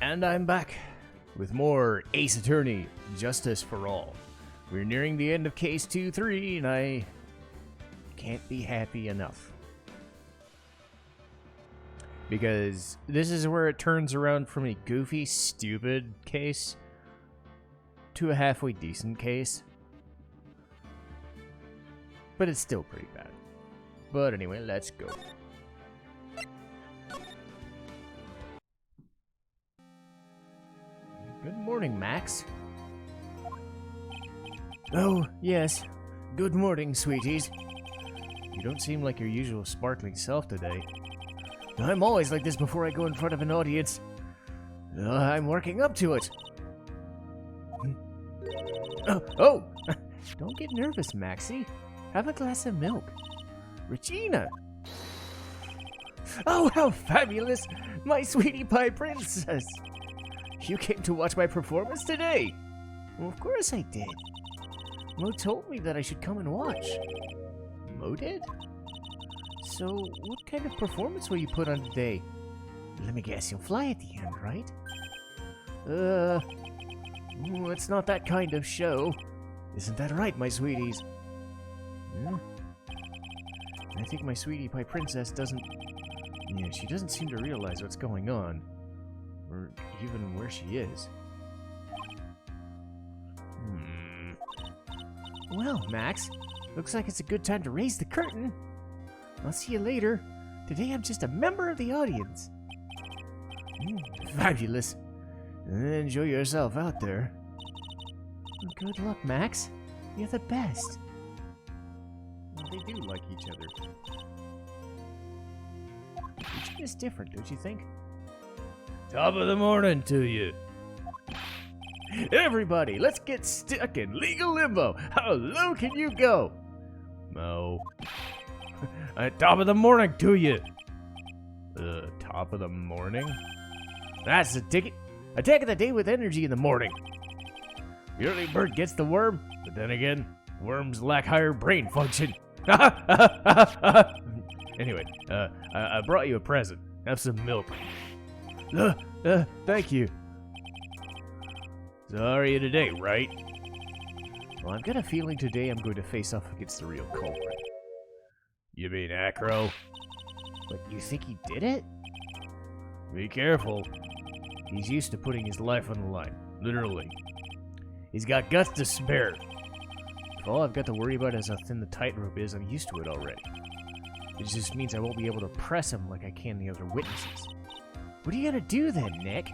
And I'm back with more Ace Attorney, Justice for All. We're nearing the end of Case 2-3, and I can't be happy enough. Because this is where it turns around from a goofy, stupid case to a halfway decent case. But it's still pretty bad. But anyway, let's go. Good morning, Max. Oh, yes. Good morning, sweeties. You don't seem like your usual sparkling self today. I'm always like this before I go in front of an audience. I'm working up to it. Oh! Don't get nervous, Maxie. Have a glass of milk. Regina! Oh, how fabulous! My sweetie pie princess! You came to watch my performance today? Well, of course I did. Mo told me that I should come and watch. Mo did? So, what kind of performance will you put on today? Let me guess, you'll fly at the end, right? It's not that kind of show. Isn't that right, my sweeties? I think my sweetie pie princess doesn't... Yeah, she doesn't seem to realize what's going on. Or even where she is. Well, Max, looks like it's a good time to raise the curtain. I'll see you later. Today I'm just a member of the audience. Fabulous. Enjoy yourself out there. Good luck, Max. You're the best. They do like each other. Each is different, don't you think? Top of the morning to you. Everybody, let's get stuck in legal limbo. How low can you go? Mo. Top of the morning to you. Top of the morning? That's a ticket. Attack of the day with energy in the morning. The early bird gets the worm, but then again, worms lack higher brain function. Anyway, I brought you a present. Have some milk. Thank you. So how are you today, Wright? Well, I've got a feeling today I'm going to face off against the real culprit. You mean Acro? But you think he did it? Be careful. He's used to putting his life on the line. Literally. He's got guts to spare. If all I've got to worry about is how thin the tightrope is, I'm used to it already. It just means I won't be able to press him like I can the other witnesses. What are you gonna do then, Nick?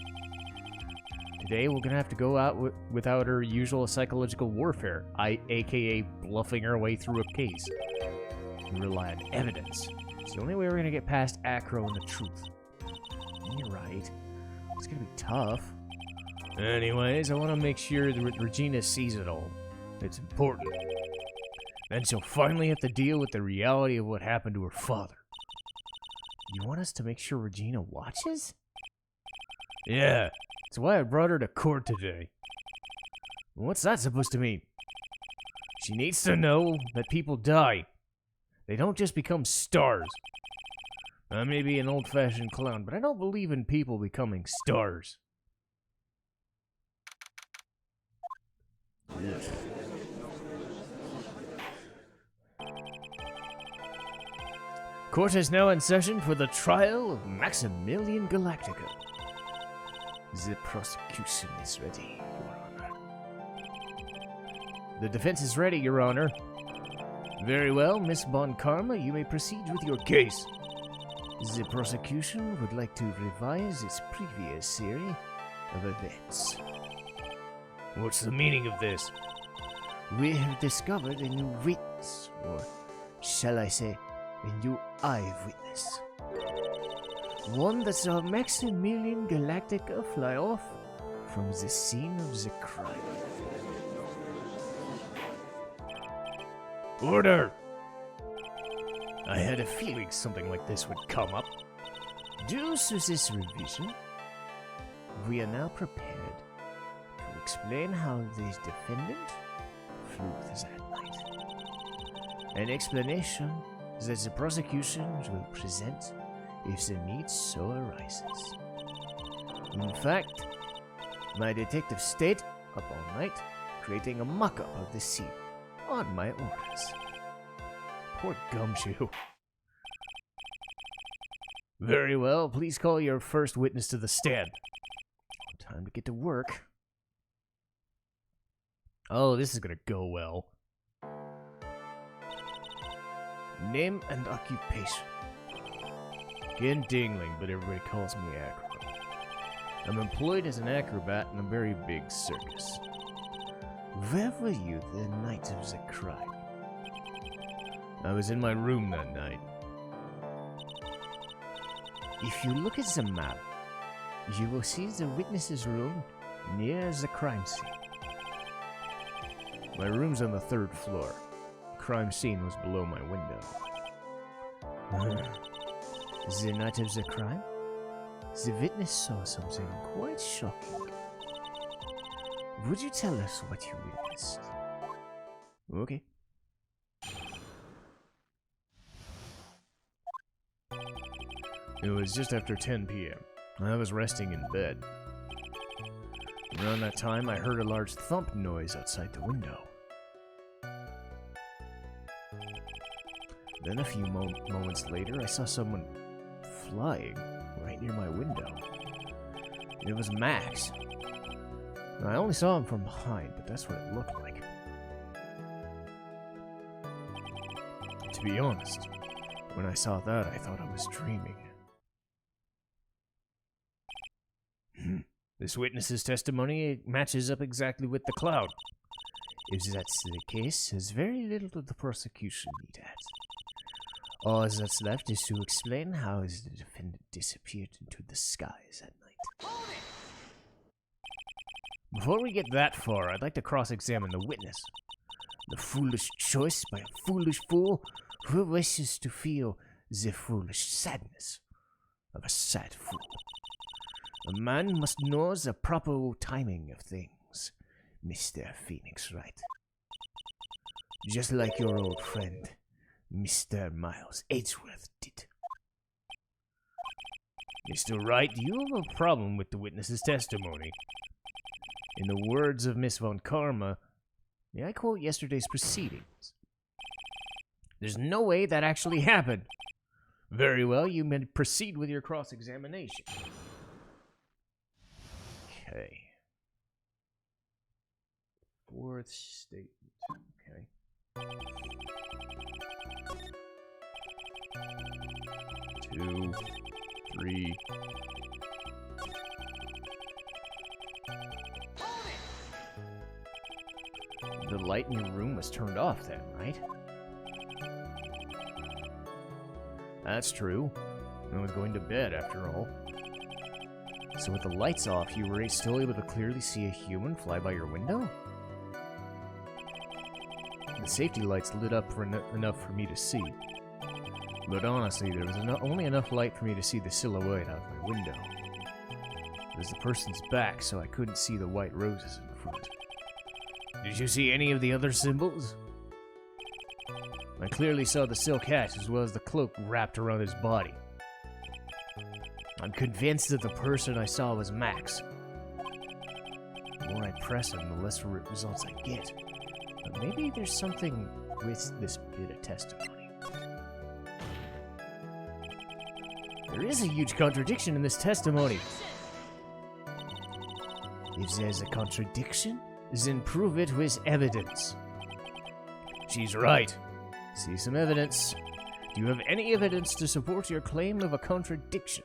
Today we're gonna have to go out without our usual psychological warfare, aka bluffing our way through a case. We rely on evidence. It's the only way we're gonna get past Acro and the truth. You're right. It's gonna be tough. Anyways, I want to make sure that Regina sees it all. It's important. Then she'll finally have to deal with the reality of what happened to her father. You want us to make sure Regina watches? Yeah, that's why I brought her to court today. What's that supposed to mean? She needs to know that people die. They don't just become stars. I may be an old-fashioned clown, but I don't believe in people becoming stars. Ugh. Court is now in session for the trial of Maximilian Galactica. The prosecution is ready, Your Honor. The defense is ready, Your Honor. Very well, Miss Bon Karma, you may proceed with your case. The prosecution would like to revise its previous series of events. What's the meaning of this? We have discovered a new witness, or shall I say, a new eyewitness. One that saw Maximilian Galactica fly off from the scene of the crime. Order! I had a feeling something like this would come up. Due to this revision, we are now prepared to explain how the defendant flew that night. An explanation that the prosecution will present if the need so arises. In fact, my detective stayed up all night, creating a mock-up of the scene on my orders. Poor Gumshoe. Very well, please call your first witness to the stand. Time to get to work. Oh, this is gonna go well. Name and occupation. Again dingling, but everybody calls me Acro. I'm employed as an acrobat in a very big circus. Where were you the night of the crime? I was in my room that night. If you look at the map, you will see the witness's room near the crime scene. My room's on the 3rd floor. The crime scene was below my window. The night of the crime? The witness saw something quite shocking. Would you tell us what you witnessed? Okay. It was just after 10 p.m. I was resting in bed. Around that time, I heard a large thump noise outside the window. Then a few moments later, I saw someone flying right near my window. It was Max. I only saw him from behind, but that's what it looked like. To be honest, when I saw that, I thought I was dreaming. This witness's testimony matches up exactly with the cloud. If that's the case, there's very little the prosecution need add. All that's left is to explain how the defendant disappeared into the skies at night. Before we get that far, I'd like to cross-examine the witness. The foolish choice by a foolish fool who wishes to feel the foolish sadness of a sad fool. A man must know the proper timing of things, Mr. Phoenix Wright. Just like your old friend, Mr. Miles Edgeworth did. Mr. Wright, do you have a problem with the witness's testimony? In the words of Miss Von Karma, may I quote yesterday's proceedings? There's no way that actually happened. Very well, you may proceed with your cross-examination. Okay. 4th statement. Okay. Two, three. The light in your room was turned off then, right? That's true. I was going to bed after all. So with the lights off, you were still able to clearly see a human fly by your window? The safety lights lit up for enough for me to see. But honestly, there was only enough light for me to see the silhouette out of my window. It was the person's back, so I couldn't see the white roses in front. Did you see any of the other symbols? I clearly saw the silk hat as well as the cloak wrapped around his body. I'm convinced that the person I saw was Max. The more I press him, the less results I get. But maybe there's something with this bit of testimony. There is a huge contradiction in this testimony. If there's a contradiction, then prove it with evidence. She's right. See some evidence. Do you have any evidence to support your claim of a contradiction?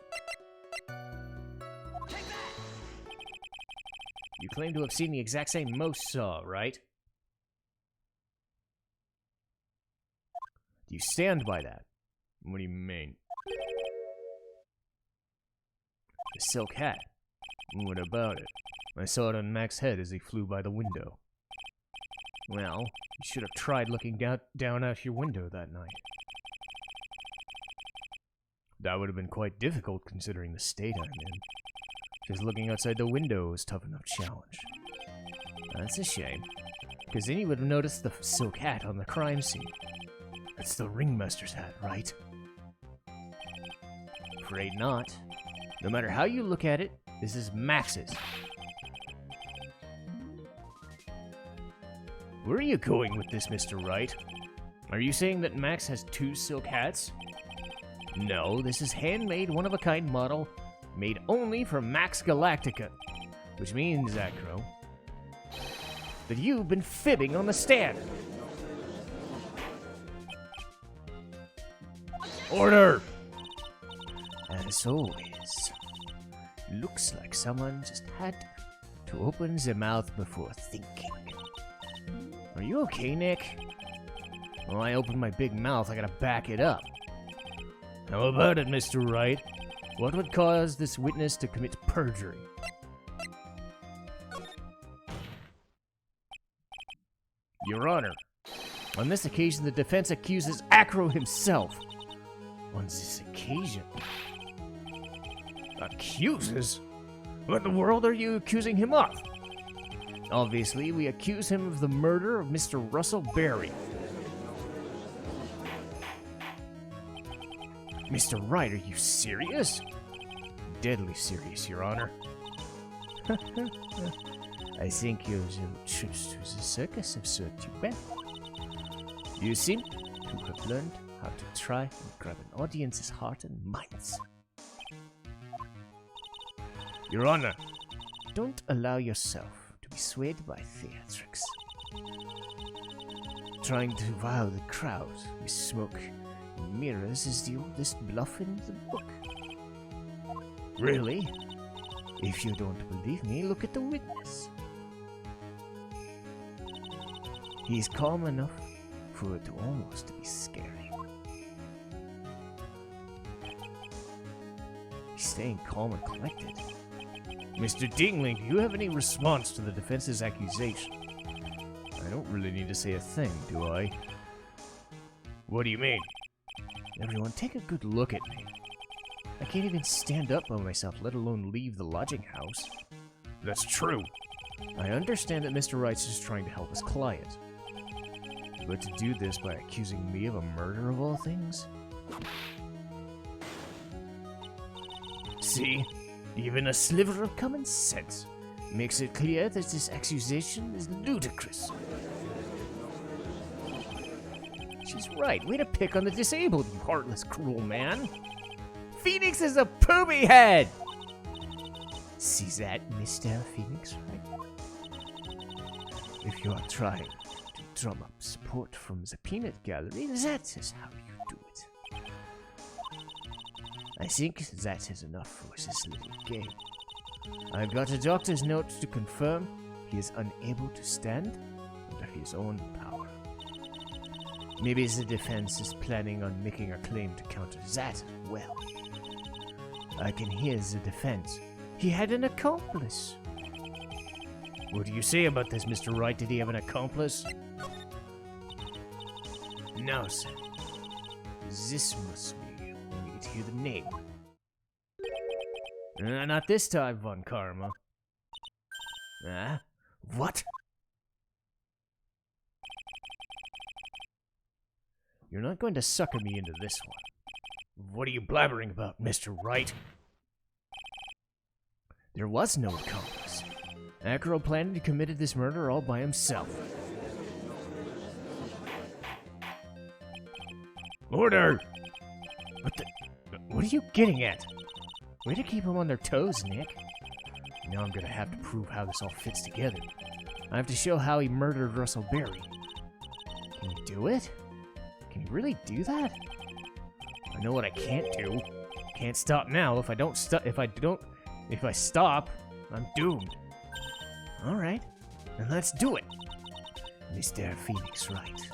You claim to have seen the exact same Most saw, right? Do you stand by that? What do you mean? The silk hat. What about it? I saw it on Max's head as he flew by the window. Well, you should have tried looking down out your window that night. That would have been quite difficult considering the state I'm in. Just looking outside the window was a tough enough challenge. That's a shame, because then you would have noticed the silk hat on the crime scene. It's the ringmaster's hat, right? Afraid not. No matter how you look at it, This is Max's. Where are you going with this, Mr. Wright? Are you saying that Max has 2 silk hats? No, this is handmade, one-of-a-kind model, made only for Max Galactica. Which means, Acro, that you've been fibbing on the stand. Order! As always, looks like someone just had to open their mouth before thinking. Are you okay, Nick? When I open my big mouth, I gotta back it up. How about it, Mr. Wright? What would cause this witness to commit perjury? Your Honor, on this occasion, the defense accuses Acro himself. On this occasion? Accuses? What in the world are you accusing him of? Obviously, we accuse him of the murder of Mr. Russell Berry. Mr. Wright, are you serious? Deadly serious, Your Honor. I think your trips to the circus have served you well. You seem to have learned how to try and grab an audience's heart and minds. Your Honor, don't allow yourself to be swayed by theatrics. Trying to wow the crowd with smoke and mirrors is the oldest bluff in the book. Really? If you don't believe me, look at the witness. He's calm enough for it to almost be scary. He's staying calm and collected. Mr. Dingling, do you have any response to the defense's accusation? I don't really need to say a thing, do I? What do you mean? Everyone, take a good look at me. I can't even stand up by myself, let alone leave the lodging house. That's true. I understand that Mr. Wright's just trying to help his client. But to do this by accusing me of a murder of all things? See? Even a sliver of common sense makes it clear that this accusation is ludicrous. She's right. Way to pick on the disabled, you heartless, cruel man. Phoenix is a poopy head! See that, Mr. Phoenix, right? If you are trying to drum up support from the peanut gallery, that is how you do it. I think that is enough for this little game. I've got a doctor's note to confirm he is unable to stand under his own power. Maybe the defense is planning on making a claim to counter that as well. I can hear the defense. He had an accomplice. What do you say about this, Mr. Wright? Did he have an accomplice? No, sir. This must be when you get to hear the name. Not this time, Von Karma. What? You're not going to sucker me into this one. What are you blabbering about, Mr. Wright? There was no accomplice. Acro planned and committed this murder all by himself. Order! What are you getting at? Way to keep them on their toes, Nick. Now I'm gonna have to prove how this all fits together. I have to show how he murdered Russell Berry. Can you do it? Can you really do that? I know what I can't do. Can't stop now. If I stop, I'm doomed. All right, then let's do it. Mr. Phoenix Wright.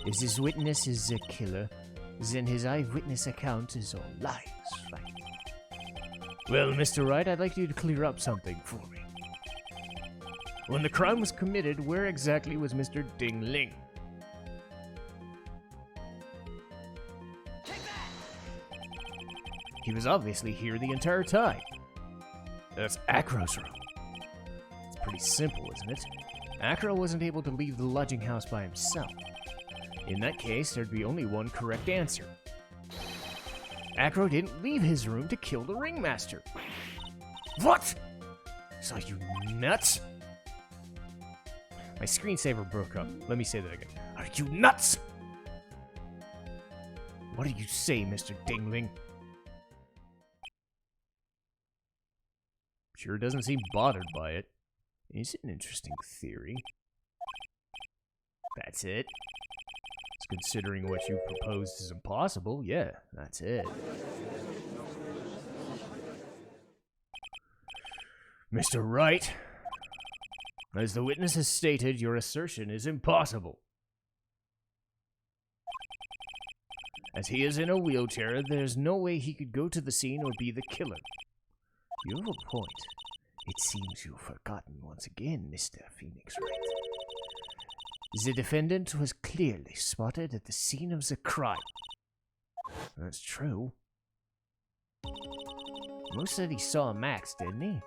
If this witness is the killer, then his eyewitness account is all lies, right? Well, Mr. Wright, I'd like you to clear up something for me. When the crime was committed, where exactly was Mr. Ding Ling? He was obviously here the entire time. That's Acro's room. It's pretty simple, isn't it? Acro wasn't able to leave the lodging house by himself. In that case, there'd be only one correct answer. Acro didn't leave his room to kill the ringmaster. What? So you nuts? My screensaver broke up. Let me say that again. Are you nuts? What do you say, Mr. Dingling? Sure doesn't seem bothered by it. Is it an interesting theory? That's it. Considering what you proposed is impossible, yeah, that's it. Mr. Wright, as the witness has stated, your assertion is impossible. As he is in a wheelchair, there's no way he could go to the scene or be the killer. You have a point. It seems you've forgotten once again, Mr. Phoenix Wright. The defendant was clearly spotted at the scene of the crime. That's true. Most said he saw Max, didn't he?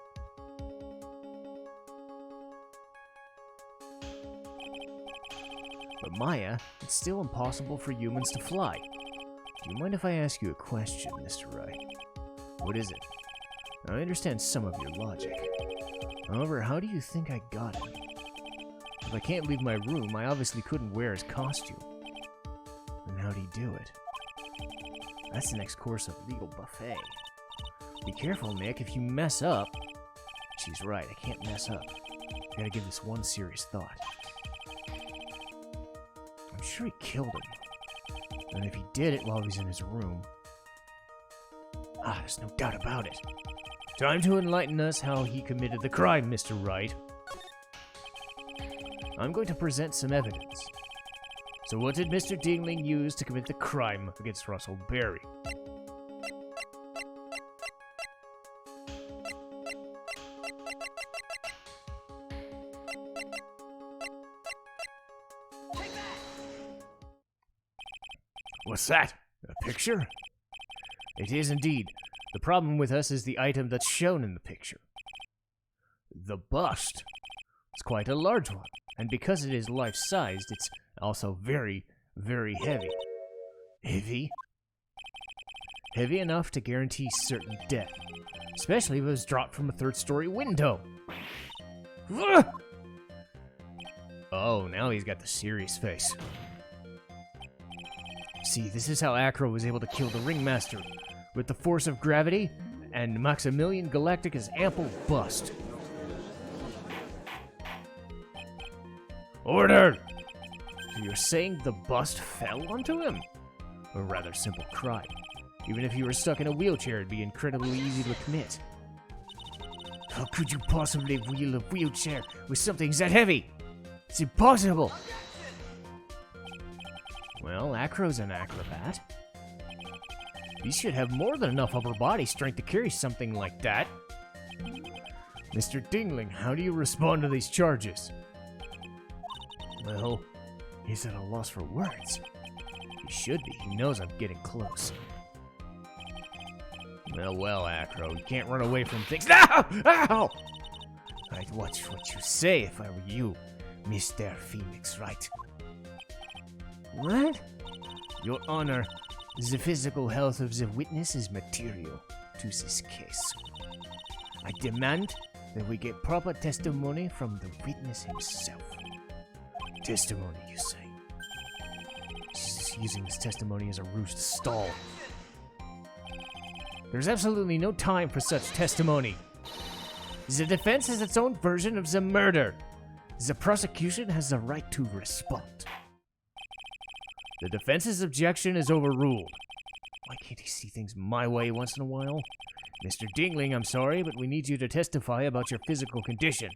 But Maya, it's still impossible for humans to fly. Do you mind if I ask you a question, Mr. Wright? What is it? I understand some of your logic. However, how do you think I got him? If I can't leave my room, I obviously couldn't wear his costume. And how'd he do it? That's the next course of legal buffet. Be careful, Nick, if you mess up... She's right, I can't mess up. I gotta give this one serious thought. I'm sure he killed him. And if he did it while he was in his room... there's no doubt about it. Time to enlighten us how he committed the crime, Mr. Wright. I'm going to present some evidence. So what did Mr. Dingling use to commit the crime against Russell Berry? What's that? A picture? It is indeed. The problem with us is the item that's shown in the picture. The bust. It's quite a large one. And because it is life-sized, it's also very, very heavy. Heavy? Heavy enough to guarantee certain death. Especially if it was dropped from a third-story window. Oh, now he's got the serious face. See, this is how Acro was able to kill the Ringmaster. With the force of gravity and Maximilian Galactica's ample bust. Order! So you're saying the bust fell onto him? A rather simple crime. Even if you were stuck in a wheelchair, it'd be incredibly easy to commit. How could you possibly wheel a wheelchair with something that heavy? It's impossible! Well, Acro's an acrobat. He should have more than enough upper body strength to carry something like that. Mr. Dingling, how do you respond to these charges? Well, he's at a loss for words. He should be. He knows I'm getting close. Well, Acro, you can't run away from things. No! Ow! I'd watch what you say if I were you, Mr. Phoenix Wright. What? Your Honor, the physical health of the witness is material to this case. I demand that we get proper testimony from the witness himself. Testimony, you say? She's using this testimony as a ruse to stall. There's absolutely no time for such testimony. The defense has its own version of the murder. The prosecution has the right to respond. The defense's objection is overruled. Why can't he see things my way once in a while? Mr. Dingling, I'm sorry, but we need you to testify about your physical condition.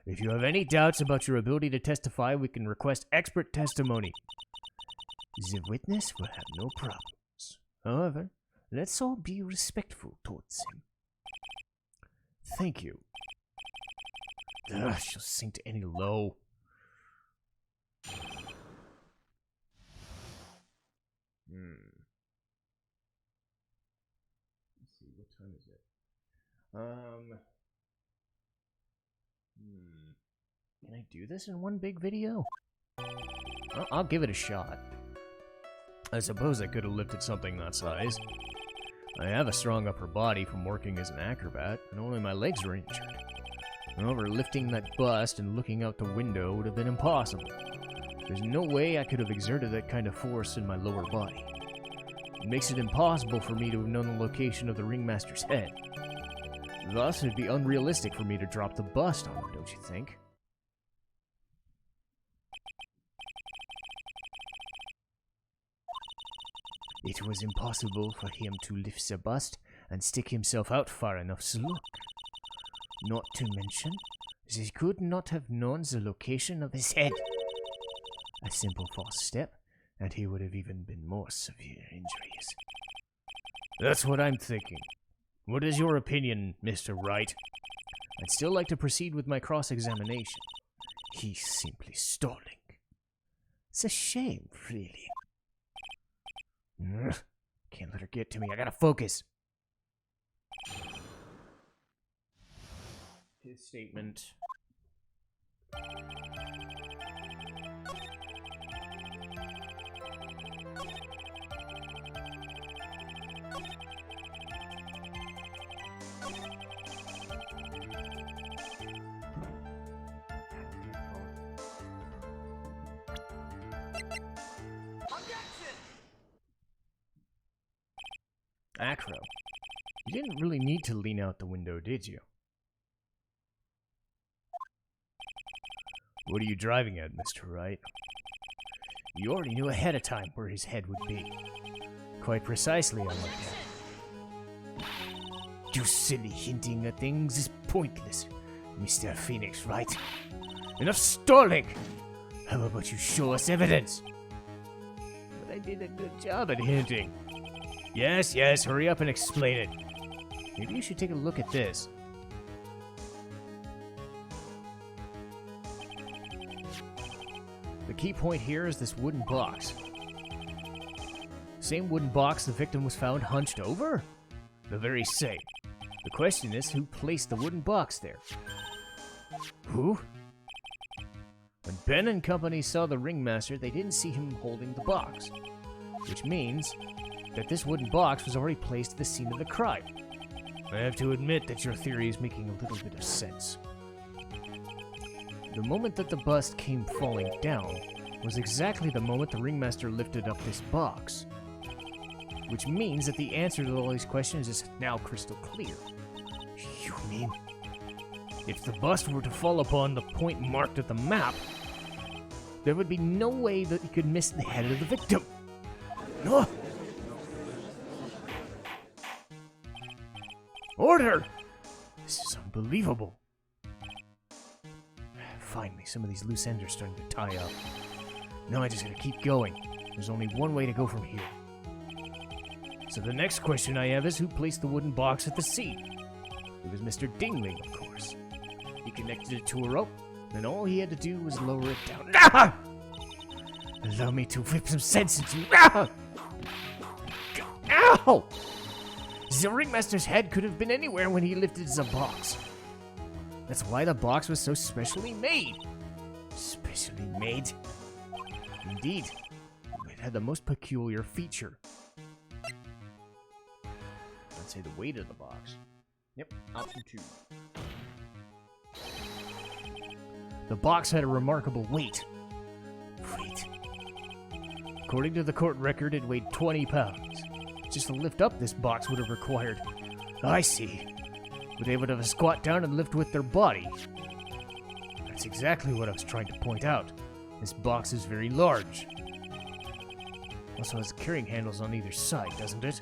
If you have any doubts about your ability to testify, we can request expert testimony. The witness will have no problems. However, let's all be respectful towards him. Thank you. Ugh, she'll sink to any low. Let's see, what time is it? Can I do this in one big video? Well, I'll give it a shot. I suppose I could have lifted something that size. I have a strong upper body from working as an acrobat, and only my legs were injured. However, lifting that bust and looking out the window would have been impossible. There's no way I could have exerted that kind of force in my lower body. It makes it impossible for me to have known the location of the ringmaster's head. Thus, it'd be unrealistic for me to drop the bust on him, don't you think? It was impossible for him to lift the bust and stick himself out far enough to look. Not to mention, he could not have known the location of his head. A simple false step, and he would have even been more severe injuries. That's what I'm thinking. What is your opinion, Mr. Wright? I'd still like to proceed with my cross-examination. He's simply stalling. It's a shame, really. Can't let her get to me. I gotta focus. His statement. Acro, you didn't really need to lean out the window, did you? What are you driving at, Mr. Wright? You already knew ahead of time where his head would be. Quite precisely, I might add. You silly hinting at things is pointless, Mr. Phoenix Wright. Enough stalling! How about you show us evidence? But I did a good job at hinting. Yes, hurry up and explain it. Maybe you should take a look at this. The key point here is this wooden box. Same wooden box the victim was found hunched over? The very same. The question is, who placed the wooden box there? Who? When Ben and company saw the ringmaster, they didn't see him holding the box. Which means that this wooden box was already placed at the scene of the crime. I have to admit that your theory is making a little bit of sense. The moment that the bust came falling down was exactly the moment the ringmaster lifted up this box. Which means that the answer to all these questions is now crystal clear. You mean, if the bust were to fall upon the point marked at the map, there would be no way that he could miss the head of the victim. No! Order! This is unbelievable. Finally, some of these loose ends are starting to tie up. Now I just gotta keep going. There's only one way to go from here. So the next question I have is, who placed the wooden box at the scene? It was Mr. Dingling, of course. He connected it to a rope, and all he had to do was lower it down. Ah! Allow me to whip some sense into you. Ah! Ow! The ringmaster's head could have been anywhere when he lifted the box. That's why the box was so specially made. Specially made? Indeed. It had the most peculiar feature. I'd say the weight of the box. Yep, option 2. The box had a remarkable weight. Weight. According to the court record, it weighed 20 pounds. Just to lift up this box would have required... I see. Would able to squat down and lift with their body. That's exactly what I was trying to point out. This box is very large. Also has carrying handles on either side, doesn't it?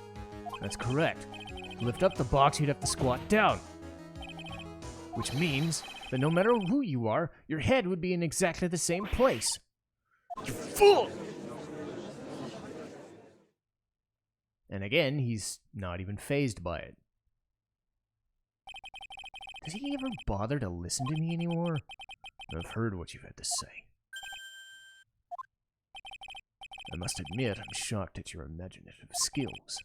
That's correct. To lift up the box, you'd have to squat down. Which means that no matter who you are, your head would be in exactly the same place. You fool! And again, he's not even fazed by it. Does he ever bother to listen to me anymore? I've heard what you've had to say. I must admit, I'm shocked at your imaginative skills.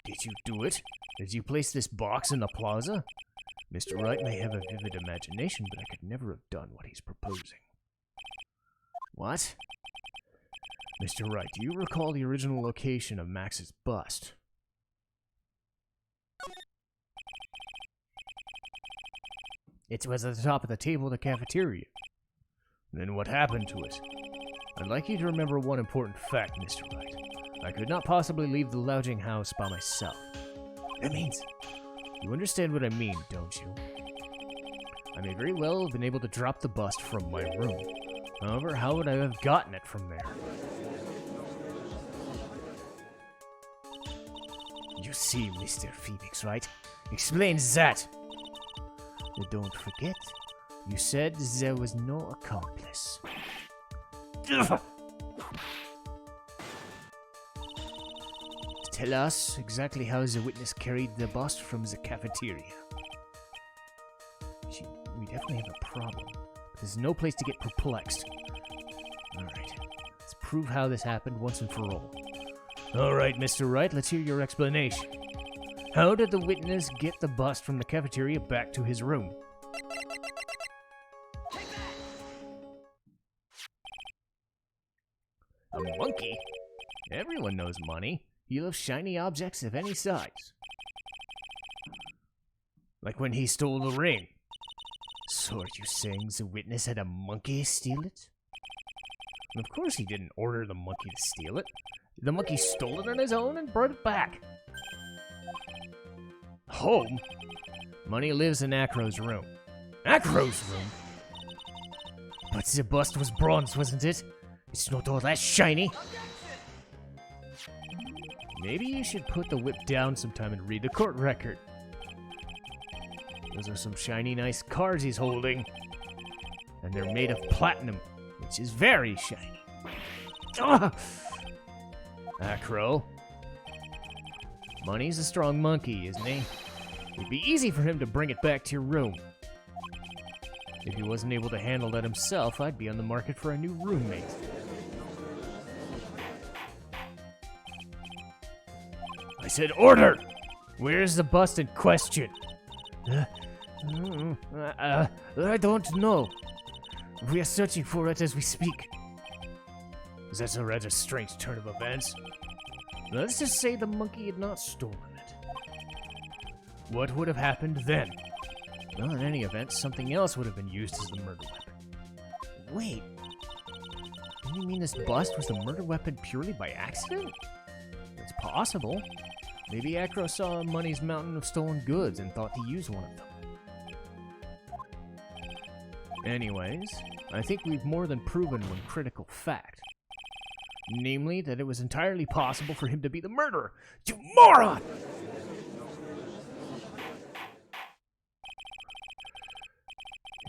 Did you do it? Did you place this box in the plaza? Mr. Wright may have a vivid imagination, but I could never have done what he's proposing. What? Mr. Wright, do you recall the original location of Max's bust? It was at the top of the table in the cafeteria. Then what happened to it? I'd like you to remember one important fact, Mr. Wright. I could not possibly leave the lodging house by myself. That means... You understand what I mean, don't you? I may very well have been able to drop the bust from my room. However, how would I have gotten it from there? You see, Mr. Phoenix, right? Explain that! Don't forget, you said there was no accomplice. Tell us exactly how the witness carried the bust from the cafeteria. We definitely have a problem. But there's no place to get perplexed. Alright, let's prove how this happened once and for all. Alright, Mr. Wright, let's hear your explanation. How did the witness get the bust from the cafeteria back to his room? A monkey? Everyone knows money. He loves shiny objects of any size. Like when he stole the ring. So are you saying the witness had a monkey steal it? And of course he didn't order the monkey to steal it. The monkey stole it on his own and brought it back. Home? Money lives in Acro's room. Acro's room? But the bust was bronze, wasn't it? It's not all that shiny. Maybe you should put the whip down sometime and read the court record. Those are some shiny, nice cards he's holding. And they're made of platinum, which is very shiny. Ah! Acro. Money's a strong monkey, isn't he? It'd be easy for him to bring it back to your room. If he wasn't able to handle that himself, I'd be on the market for a new roommate. I said order! Where's the bust in question? I don't know. We are searching for it as we speak. That's a rather strange turn of events. Let's just say the monkey had not stolen it. What would have happened then? Well, in any event, something else would have been used as the murder weapon. Wait. Do you mean this bust was the murder weapon purely by accident? It's possible. Maybe Acro saw Money's mountain of stolen goods and thought to use one of them. Anyways, I think we've more than proven one critical fact. Namely, that it was entirely possible for him to be the murderer. You moron!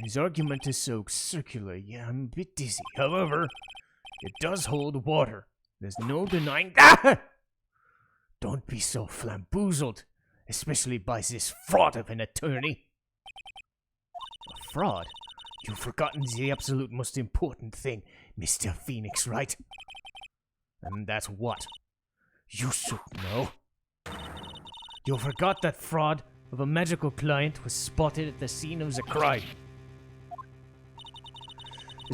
His argument is so circular, yeah, I'm a bit dizzy. However, it does hold water. There's no denying that! Don't be so flamboozled, especially by this fraud of an attorney. A fraud? You've forgotten the absolute most important thing, Mr. Phoenix, right? And that's what? You should know. You forgot that fraud of a magical client was spotted at the scene of the crime.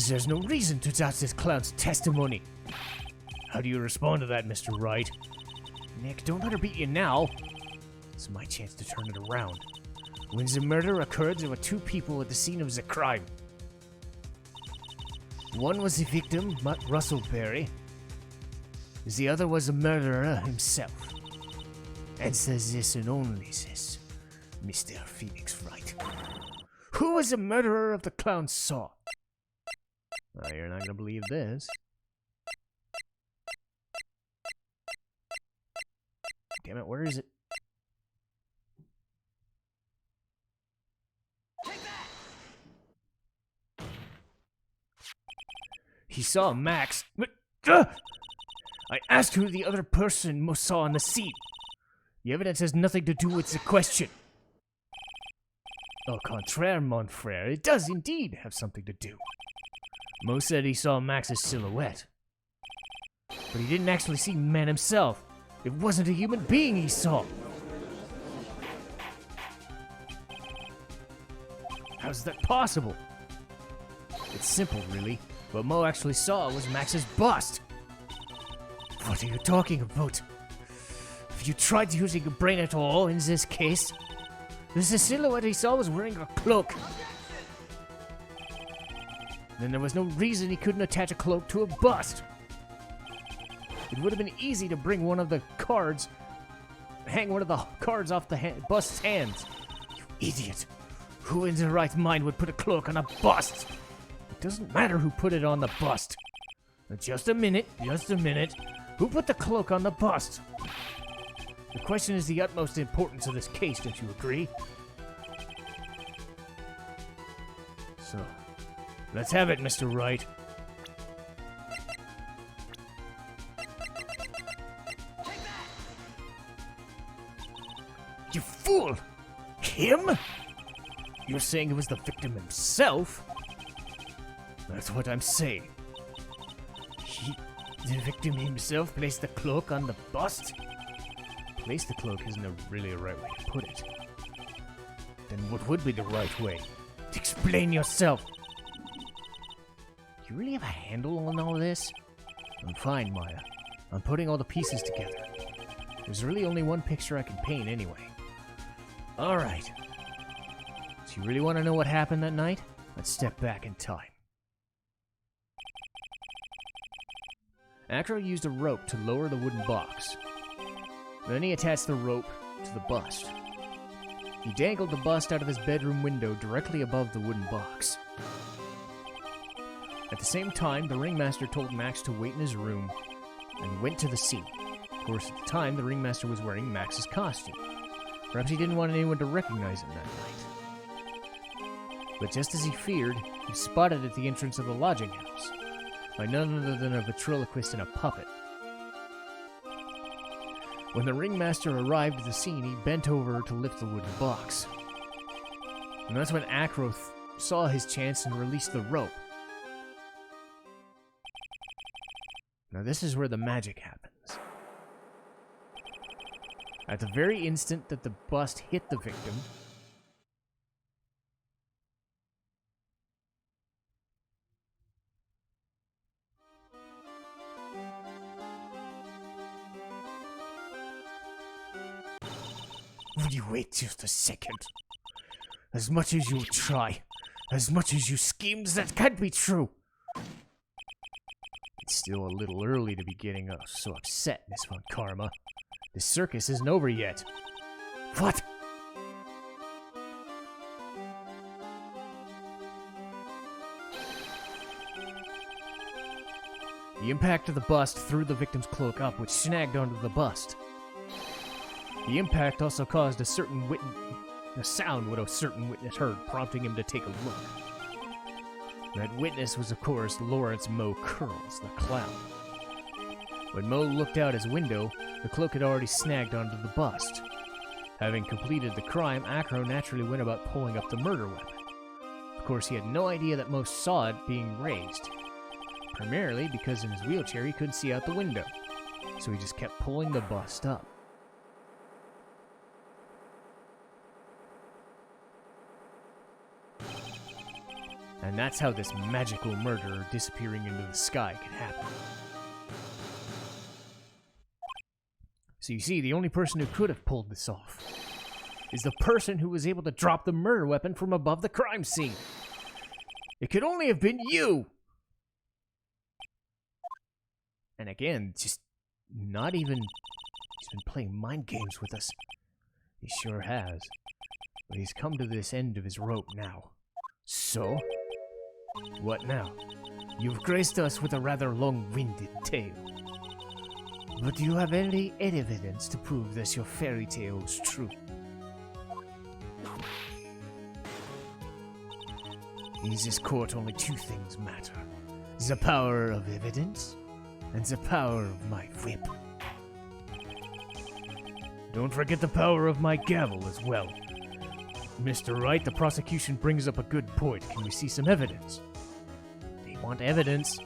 There's no reason to doubt this clown's testimony. How do you respond to that, Mr. Wright? Nick, don't let her beat you now. It's my chance to turn it around. When the murder occurred, there were two people at the scene of the crime. One was the victim, Russell Berry. The other was the murderer himself. Answer this and only this, Mr. Phoenix Wright. Who was the murderer of the clown's saw? Well, you're not gonna believe this. Damn it, where is it? He saw Max. I asked who the other person most saw on the scene. The evidence has nothing to do with the question. Au contraire, mon frère, it does indeed have something to do. Mo said he saw Max's silhouette. But he didn't actually see the man himself. It wasn't a human being he saw. How's that possible? It's simple, really. What Mo actually saw was Max's bust. What are you talking about? Have you tried using your brain at all in this case? The silhouette he saw was wearing a cloak. Then there was no reason he couldn't attach a cloak to a bust. It would have been easy to bring one of the cards, hang one of the cards off the bust's hands. You idiot. Who in their right mind would put a cloak on a bust? It doesn't matter who put it on the bust. Just a minute. Who put the cloak on the bust? The question is the utmost importance of this case, don't you agree? So, let's have it, Mr. Wright. You fool! Him? You're saying it was the victim himself? That's what I'm saying. The victim himself placed the cloak on the bust? Place the cloak isn't really a right way to put it. Then what would be the right way? Explain yourself! You really have a handle on all this? I'm fine, Maya. I'm putting all the pieces together. There's really only one picture I can paint anyway. Alright. So you really want to know what happened that night? Let's step back in time. Acro used a rope to lower the wooden box. Then he attached the rope to the bust. He dangled the bust out of his bedroom window directly above the wooden box. At the same time, the ringmaster told Max to wait in his room and went to the scene. Of course, at the time, the ringmaster was wearing Max's costume. Perhaps he didn't want anyone to recognize him that night. But just as he feared, he was spotted at the entrance of the lodging house by none other than a ventriloquist and a puppet. When the ringmaster arrived at the scene, he bent over to lift the wooden box. And that's when Acro saw his chance and released the rope. Now this is where the magic happens. At the very instant that the bust hit the victim, would you wait just a second? As much as you try, as much as you schemed, that can't be true. It's still a little early to be getting so upset, Miss Von Karma. The circus isn't over yet. What? The impact of the bust threw the victim's cloak up, which snagged onto the bust. The impact also caused a sound what a certain witness heard, prompting him to take a look. That witness was, of course, Lawrence Moe Curls, the clown. When Moe looked out his window, the cloak had already snagged onto the bust. Having completed the crime, Acro naturally went about pulling up the murder weapon. Of course, he had no idea that Moe saw it being raised. Primarily because in his wheelchair he couldn't see out the window, so he just kept pulling the bust up. And that's how this magical murder disappearing into the sky could happen. So you see, the only person who could have pulled this off is the person who was able to drop the murder weapon from above the crime scene. It could only have been you! And again, just not even... He's been playing mind games with us. He sure has. But he's come to this end of his rope now. So? What now? You've graced us with a rather long-winded tale. But do you have any evidence to prove that your fairy tale is true? In this court, only two things matter. The power of evidence and the power of my whip. Don't forget the power of my gavel as well. Mr. Wright, the prosecution brings up a good point. Can we see some evidence? They want evidence.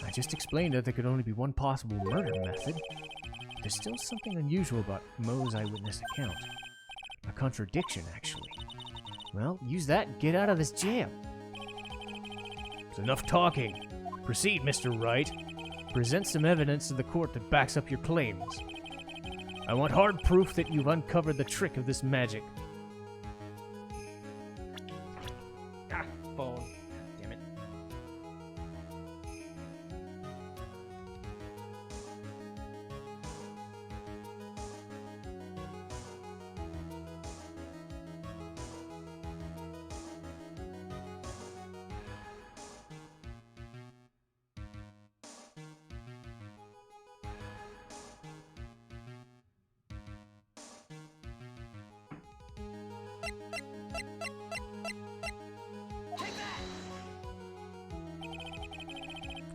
I just explained that there could only be one possible murder method. There's still something unusual about Moe's eyewitness account. A contradiction, actually. Well, use that and get out of this jail. It's enough talking. Proceed, Mr. Wright. Present some evidence to the court that backs up your claims. I want hard proof that you've uncovered the trick of this magic. Phone. Damn it.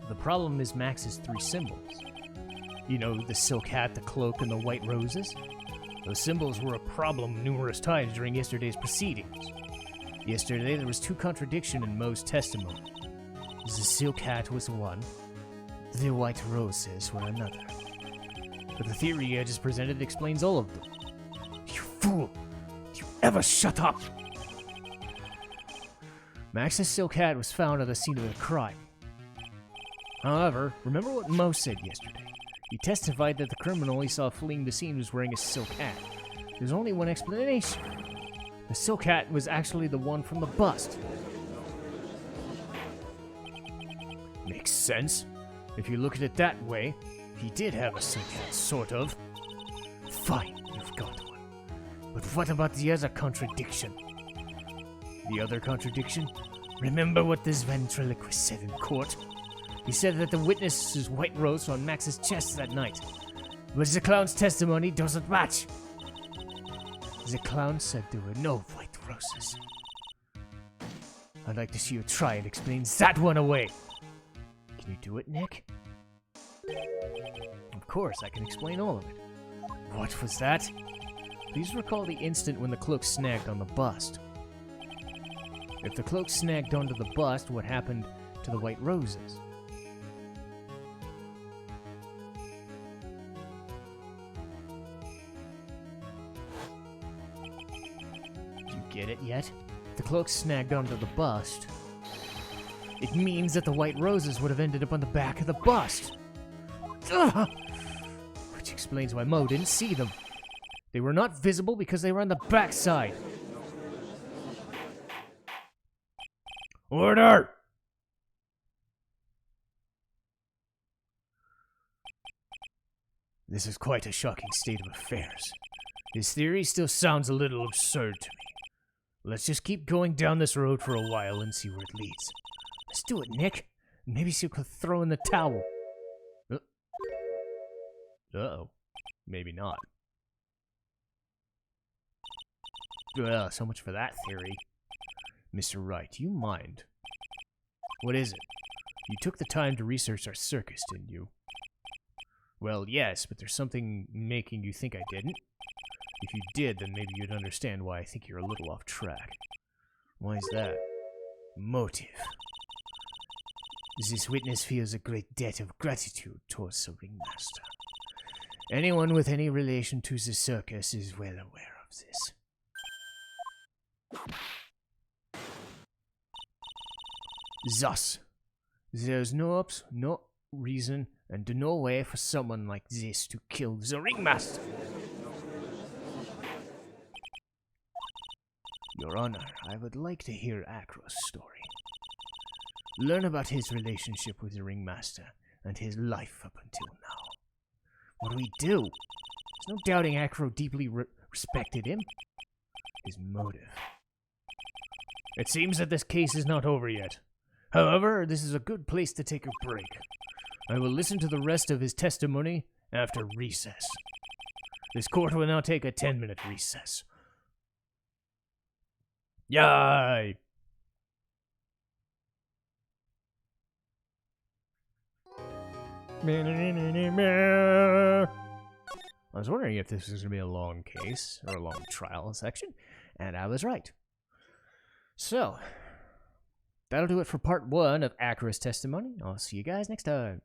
The problem is Max's 3 symbols. You know, the silk hat, the cloak, and the white roses? Those symbols were a problem numerous times during yesterday's proceedings. Yesterday, there was 2 contradictions in Mo's testimony. The silk hat was one, the white roses were another. But the theory I just presented explains all of them. You fool! Do you ever shut up? Max's silk hat was found at the scene of the crime. However, remember what Mo said yesterday. He testified that the criminal he saw fleeing the scene was wearing a silk hat. There's only one explanation. The silk hat was actually the one from the bust. Makes sense. If you look at it that way, he did have a silk hat, sort of. Fine, you've got one. But what about the other contradiction? The other contradiction? Remember what this ventriloquist said in court? He said that the witness's white rose on Max's chest that night. But the clown's testimony doesn't match. The clown said there were no white roses. I'd like to see you try and explain that one away. Can you do it, Nick? Of course, I can explain all of it. What was that? Please recall the instant when the cloak snagged on the bust. If the cloak snagged onto the bust, what happened to the white roses? Get it yet? If the cloak snagged onto the bust, it means that the white roses would have ended up on the back of the bust. Ugh! Which explains why Mo didn't see them. They were not visible because they were on the backside. Order! This is quite a shocking state of affairs. His theory still sounds a little absurd to me. Let's just keep going down this road for a while and see where it leads. Let's do it, Nick. Maybe she could throw in the towel. Uh-oh. Maybe not. Well, so much for that theory. Mr. Wright, do you mind? What is it? You took the time to research our circus, didn't you? Well, yes, but there's something making you think I didn't. If you did, then maybe you'd understand why I think you're a little off track. Why is that? Motive. This witness feels a great debt of gratitude towards the ringmaster. Anyone with any relation to the circus is well aware of this. Thus, there's no reason and no way for someone like this to kill the ringmaster. Your Honor, I would like to hear Acro's story. Learn about his relationship with the ringmaster and his life up until now. What do we do? There's no doubting Acro deeply respected him. His motive. It seems that this case is not over yet. However, this is a good place to take a break. I will listen to the rest of his testimony after recess. This court will now take a 10-minute recess. Yay! I was wondering if this was going to be a long case, or a long trial section, and I was right. So, that'll do it for part 1 of Acro's testimony. I'll see you guys next time.